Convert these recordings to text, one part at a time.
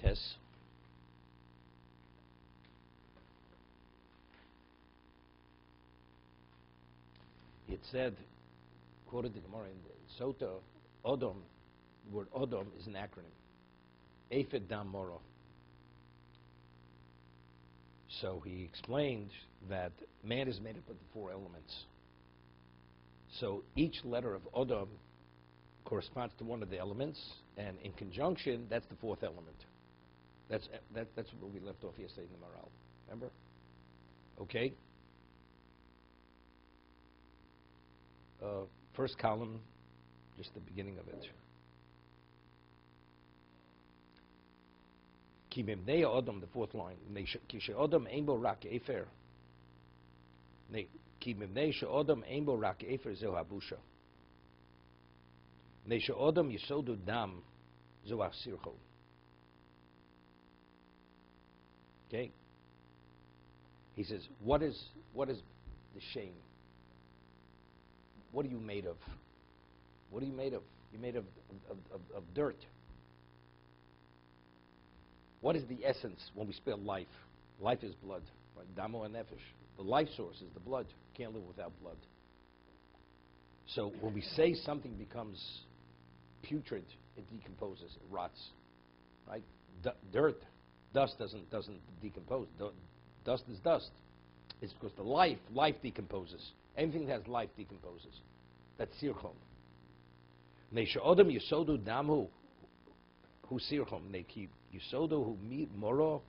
Tes. It said, quoted the Gemara in the Sota, Odom, the word Odom is an acronym. Ephid Dam Moro. So he explained that man is made up of the four elements. So each letter of Odom corresponds to one of the elements, and in conjunction, that's the fourth element. That's where we left off yesterday in the Maharal. Remember? Okay. First column, just the beginning of it. Ki mimnei Odom, the fourth line. Ki she'odom ein bo rak efer. Ki mimnei she'odom ein bo rak efer zeu habusha. Nei she'odom yisodu dam zeu asircho. Okay. He says, what is the shame? What are you made of? What are you made of? You're made of dirt. What is the essence when we spell life? Life is blood. Right? Damo and nefesh. The life source is the blood. You can't live without blood. So when we say something becomes putrid, it decomposes, it rots. Right? Dirt, dust doesn't decompose. Dust is dust. It's because the life decomposes. Anything that has life decomposes. That's sirchom. Neisha odom yisodu damu hu sirchom. Neki yisodu hu moro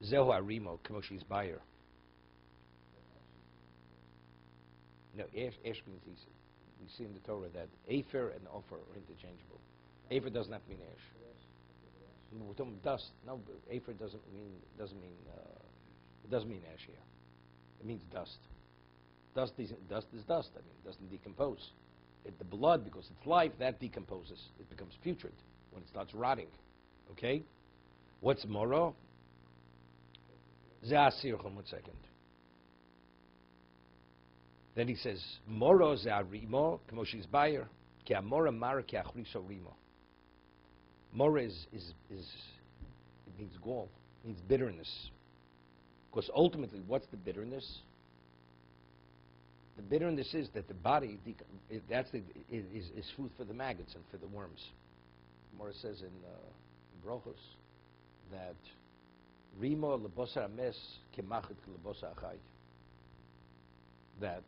zehu arimo k'moshis bayer. No, ash means easy. We see in the Torah that afer and ofer are interchangeable. Afer doesn't have to mean ash. We're talking about dust. No, afer doesn't mean ash here. It means dust. Dust is dust. I mean, it doesn't decompose. The blood, because it's life, that decomposes. It becomes putrid when it starts rotting. Okay? What's moro? Ze'asirchom, 1 second. Then he says, moro ze'arimo, k'moshis bayer, ki amora mara ki achriso rimo. Mora it means gall, it means bitterness. Because ultimately, what's the bitterness? The bitterness is that the body is food for the maggots and for the worms. Mora says in Brochos that rimo lebosa ames kemachet lebosa achai. That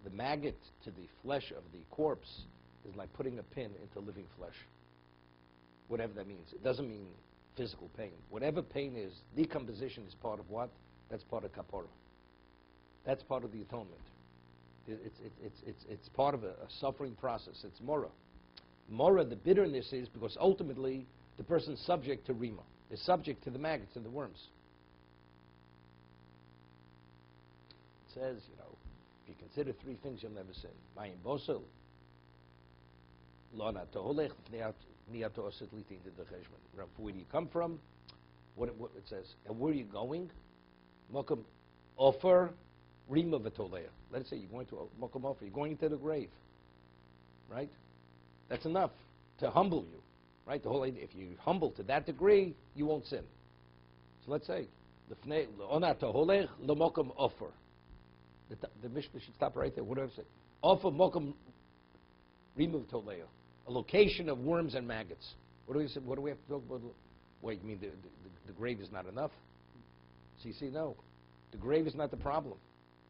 the maggot to the flesh of the corpse is like putting a pin into living flesh. Whatever that means. It doesn't mean physical pain. Whatever pain is, decomposition is part of what? That's part of kapora. That's part of the atonement. It's part of a suffering process. It's mora. Mora, the bitterness is because ultimately the person's subject to rima. Is subject to the maggots and the worms. It says, if you consider three things, you'll never sin. Mayim bosel, lo nato holech, niato oset litin de cheshbon. Where do you come from? What it says, and where are you going? Mokum offer rima v'toleah. Let's say you're going to a mokum offer. You're going into the grave, right? That's enough to humble you, right? The whole idea, if you're humble to that degree, you won't sin. So let's say, onato holech lo mokum offer. The Mishnah should stop right there. What do I say? Offer mokum rima v'toleah. A location of worms and maggots. What do we say? What do we have to talk about? Wait, you mean the grave is not enough? So you see, no. The grave is not the problem.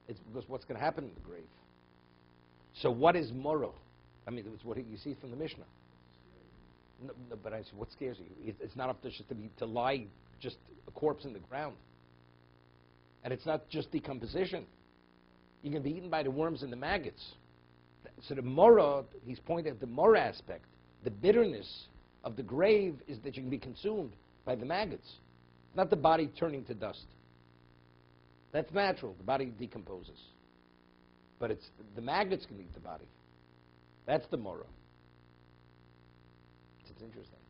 It's because what's going to happen in the grave. So what is moro? I mean, it's what you see from the Mishnah. No, but I say, what scares you? It's not enough to lie just a corpse in the ground. And it's not just decomposition. You can be eaten by the worms and the maggots. So the mora, he's pointing at the mora aspect. The bitterness of the grave is that you can be consumed by the maggots. Not the body turning to dust. That's natural. The body decomposes. But it's the maggots can eat the body. That's the mora. It's interesting.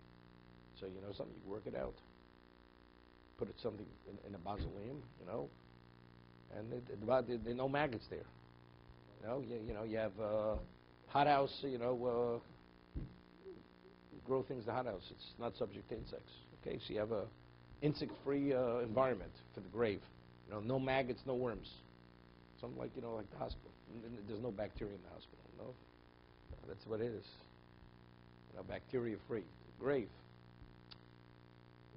So you know something, you work it out. Put something in a mausoleum, and there are no maggots there. You have a hothouse, grow things in the hothouse. It's not subject to insects. Okay, so you have a insect-free environment for the grave. No maggots, no worms. Something like like the hospital. There's no bacteria in the hospital. No, that's what it is. Bacteria-free. Grave.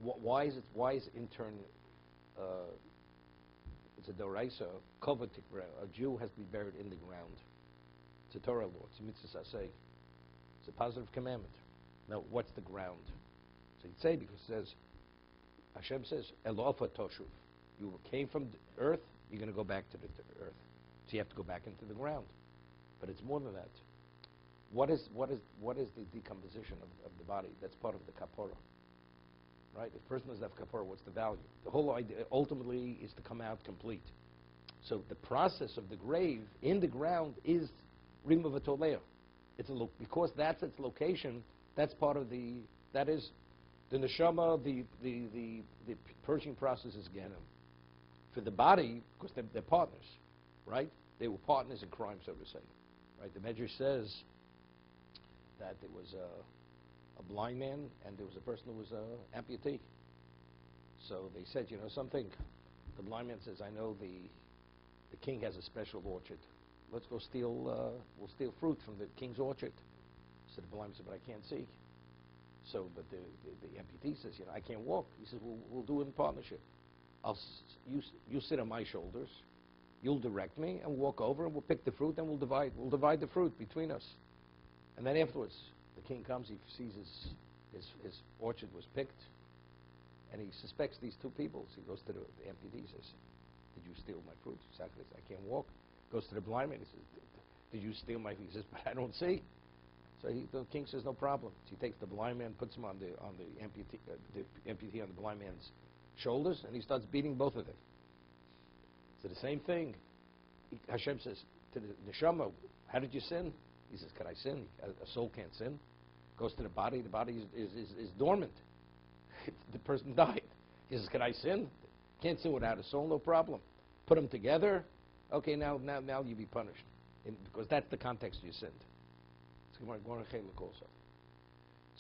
Why is intern? It's a doraisa, covered to ground. A Jew has to be buried in the ground. It's a Torah law. It's a mitzvah saseh. It's a positive commandment. Now, what's the ground? So you'd say, because it says, Hashem says, Elofa toshuv. You came from the earth, you're going to go back to the earth. So you have to go back into the ground. But it's more than that. What is the decomposition of the body? That's part of the kapora. Right? If a person doesn't have kapora, what's the value? The whole idea ultimately is to come out complete. So the process of the grave in the ground is Rima V'Tolea. Because that's its location, that's part of that is the neshama, the purging process is Gehenna. For the body, because they're partners, right? They were partners in crime, so to say. Right? The Midrash says that there was a blind man and there was a person who was an amputee. So they said, something? The blind man says, I know the king has a special orchard. Let's go we'll steal fruit from the king's orchard. So the blind man said, but I can't see. So, but the amputee says, I can't walk. He says, we'll do it in partnership. You sit on my shoulders, you'll direct me, and walk over, and we'll pick the fruit, and we'll divide the fruit between us. And then afterwards, the king comes, he sees his orchard was picked, and he suspects these two people. So he goes to the amputee, says, did you steal my fruit? He says, I can't walk. Goes to the blind man, he says, did you steal my fruit? He says, but I don't see. So the king says, no problem. So he takes the blind man, puts him on the amputee on the blind man's shoulders, and he starts beating both of them. So the same thing, Hashem says to the neshama, how did you sin? He says, can I sin? A soul can't sin. Goes to the body is dormant. The person died. He says, can I sin? Can't sin without a soul, no problem. Put them together. Okay, now you be punished. Because that's the context you sinned.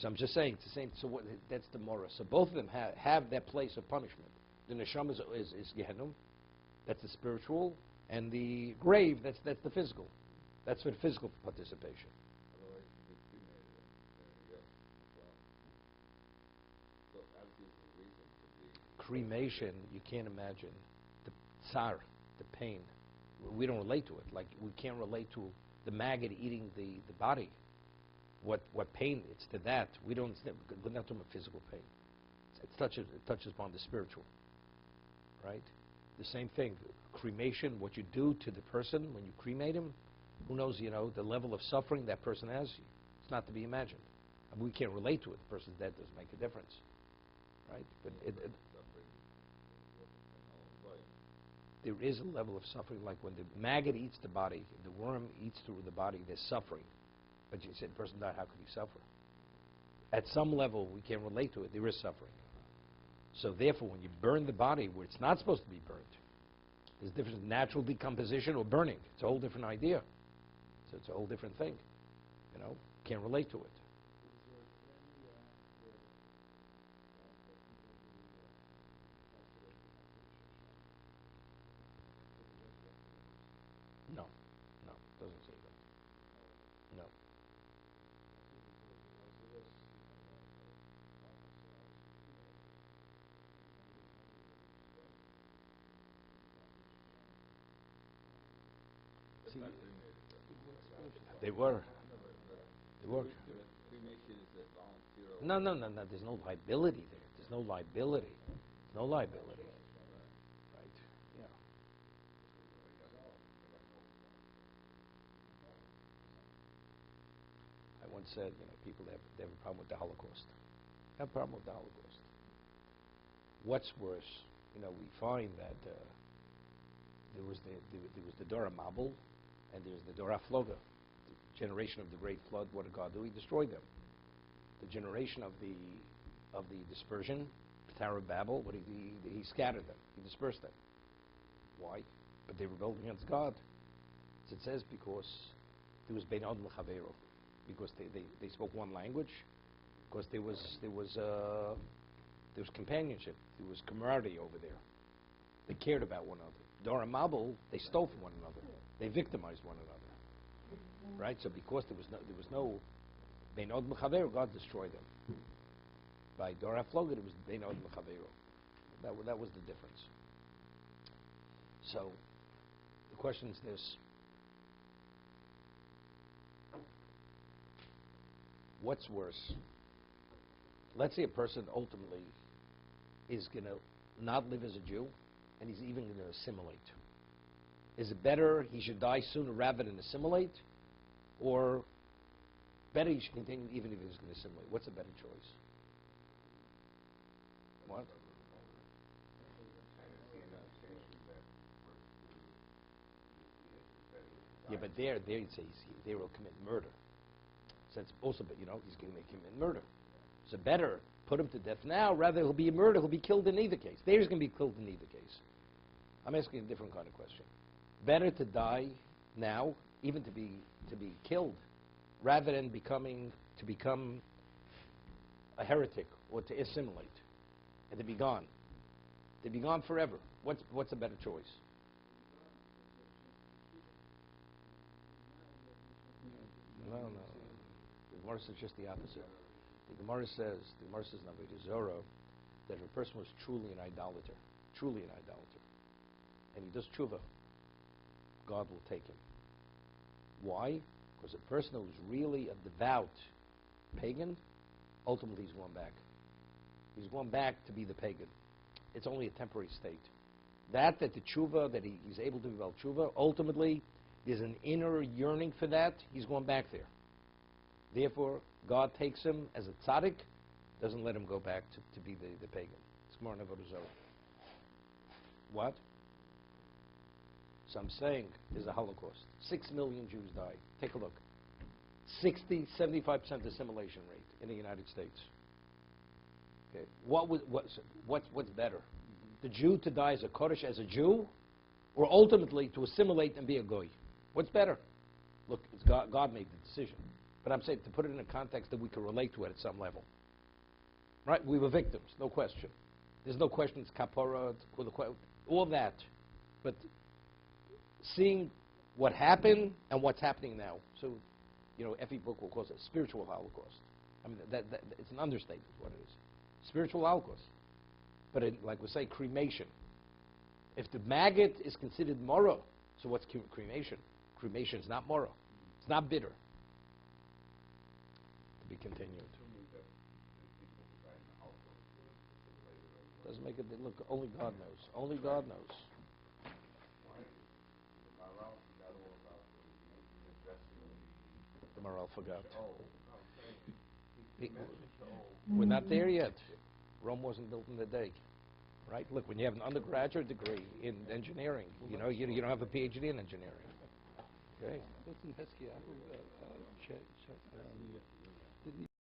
So I'm just saying, it's the same. So that's the Morah. So both of them have their place of punishment. The neshama is Gehenna. That's the spiritual. And the grave, that's the physical. That's for the physical participation. Cremation, you can't imagine the tsar, the pain. We don't relate to it. Like we can't relate to the maggot eating the body. What pain it's to that. We're not talking about physical pain. It touches upon the spiritual. Right? The same thing. Cremation, what you do to the person when you cremate him, who knows, the level of suffering that person has. It's not to be imagined. I mean, we can't relate to it. The person's dead doesn't make a difference. Right? But there is a level of suffering, like when the maggot eats the body, the worm eats through the body, there's suffering. But you said the person died, how could he suffer? At some level, we can't relate to it. There is suffering. So therefore, when you burn the body where it's not supposed to be burnt, there's a difference in natural decomposition or burning. It's a whole different idea. So it's a whole different thing. Can't relate to it. No, doesn't say that. No. See, they were. No. There's no liability there. There's no liability. Right. Yeah. I once said, people they have a problem with the Holocaust. They have a problem with the Holocaust. What's worse, we find that there was the Dora Mabul, and there's the Dora Floga, the generation of the great flood. What did God do? He destroyed them. The generation of the dispersion, Tower of Babel, he scattered them. He dispersed them. Why? But they rebelled against God. So it says because there was Bein Adam L'Chaveiro, because they spoke one language, because there was companionship, there was camaraderie over there. They cared about one another. Dora Mabel, they stole from one another. They victimized one another. Right? So because there was no Beinod Mechaveru, God destroyed them. By Dora Flogit, it was Beinod Mechaveru. That was the difference. So the question is this. What's worse? Let's say a person ultimately is going to not live as a Jew, and he's even going to assimilate. Is it better he should die sooner rather than assimilate? Or better he should continue even if he's going to assimilate? What's a better choice? What? Yeah, but there you'd say they will commit murder. So it's also, he's going to commit murder. So better put him to death now, rather he'll be a murder, he'll be killed in either case. There's going to be killed in either case. I'm asking a different kind of question. Better to die now, even to be killed, rather than to become a heretic or to assimilate and to be gone. To be gone forever. What's a better choice? No. The Gemara says just the opposite. The Gemara says in Avodah Zarah, that if a person was truly an idolater, and he does tshuva, God will take him. Why? Because a person who's really a devout pagan, ultimately he's going back. He's going back to be the pagan. It's only a temporary state. That the tshuva, that he's able to develop tshuva, ultimately there's an inner yearning for that. He's going back there. Therefore, God takes him as a tzaddik, doesn't let him go back to be the pagan. It's more Avodah Zarah. What? So I'm saying there's a Holocaust. 6 million Jews died. Take a look. 75% assimilation rate in the United States. Okay. What's better? The Jew to die as a Kodesh, as a Jew, or ultimately to assimilate and be a Goy? What's better? Look, it's God made the decision. But I'm saying to put it in a context that we can relate to it at some level. Right? We were victims, no question. There's no question it's kapara, all that. But seeing what happened and what's happening now. So, every book will call it a spiritual Holocaust. I mean, that it's an understatement, is what it is. Spiritual Holocaust. But like we say, cremation. If the maggot is considered mora, so what's cremation? Cremation is not mora. It's not bitter. To be continued. Doesn't make it. Look, only God knows. Only God knows. The Maharal forgot. We're not there yet. Rome wasn't built in a day, right? Look, when you have an undergraduate degree in engineering, you don't have a PhD in engineering. Okay.